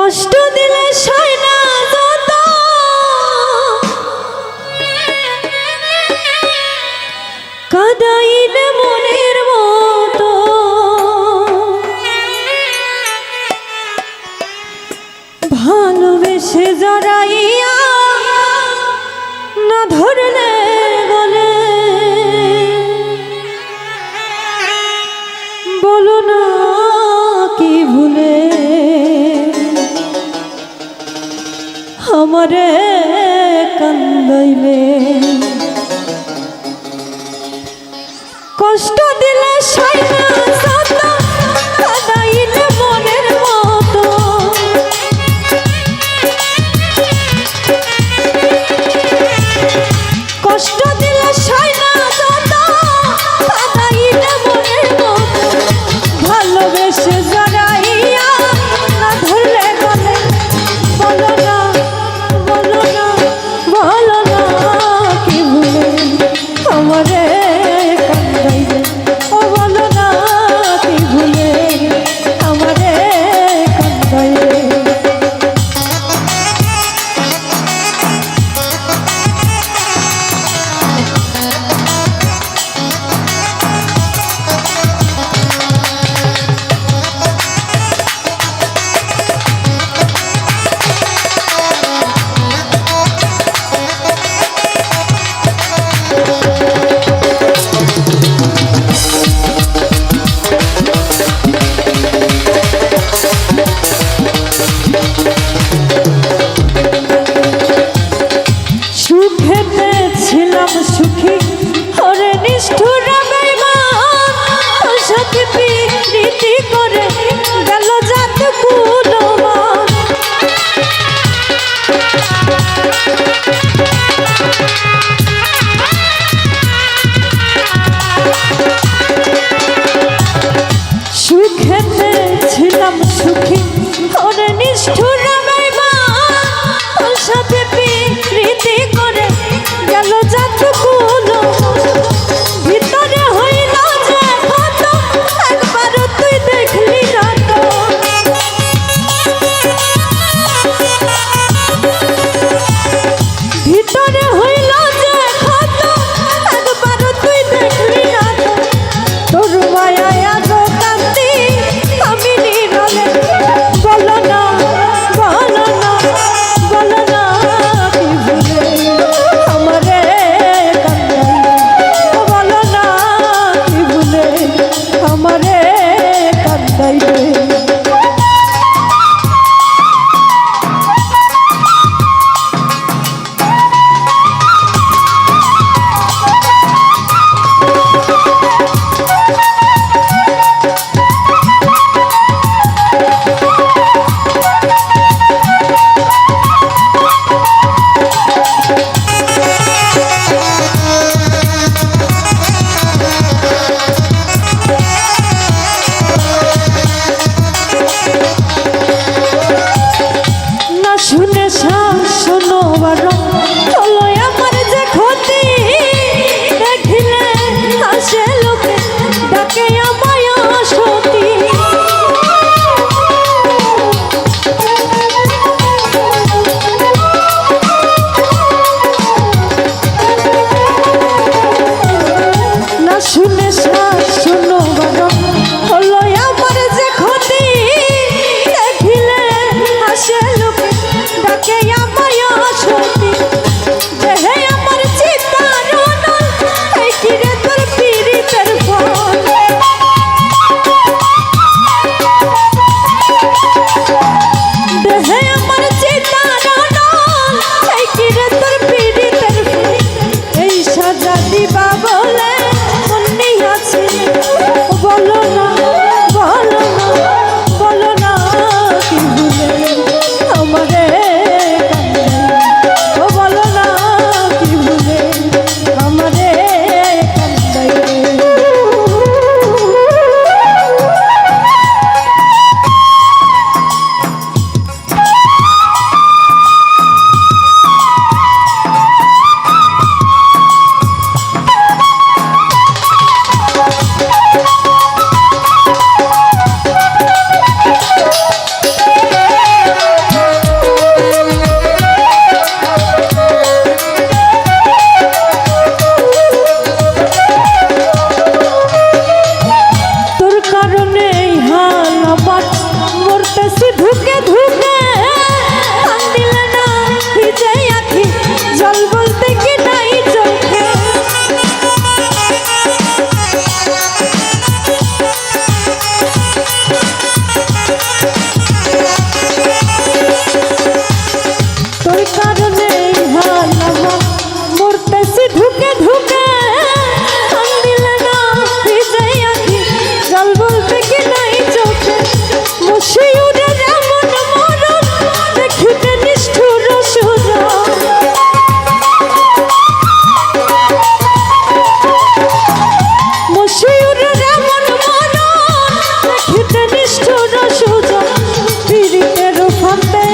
কষ্ট দিলে সয় না যত, কাঁদাইলে মনের মতো, ভালোবেসে জড়াইয়া না ধরলে গলে, বলো না কি ভুলে আমারে কান্দাইলে। কষ্ট দিলে সয় না যত, কাঁদাইলে মনের মতো, কষ্ট দিলে সয় না যত, কাঁদাইলে মনের মতো, ভালোবেসে জড়াইয়া না ধরলে গলে, বলো না বলো না বলো না কি ভুলে আমারে কান্দাইলে, ও বলো না কি ভুলে আমারে কান্দাইলে। সুখেতে ছিলাম সুখী, ওরে নিষ্ঠুর বেঈমান, সাথে প্রীতি করে গেল জাত কুলমান। সুখেতে ছিলাম সুখী, ওরে নিষ্ঠুর বেঈমান, সাথে প্রীতি করে গেল জাত কুলমান। ভিতরে হইল যে ক্ষত, একবারও তুই দেখলি না তো, ভিতরে হইল যে ক্ষত, একবারও তুই দেখলি না তো, তোর মায়ায় আজ কান্দি আমি নীরবে, বলো না মরতেছি ধুকে ধুকে কান দিলে না ভিজে আখি জল বলতে কি নাই চোখে তোর কারণে হাল আমার মরতেছি ধুকে ধুকে কান দিলে না ভিজে আখি জল বলতে কি নাই চোখে মুশিউরের এমন মরণ দেখিতে নিষ্ঠুর সুজন মুশিউরের এমন মরণ দেখিতে নিষ্ঠুর সুজন পীড়িতের ফাঁদে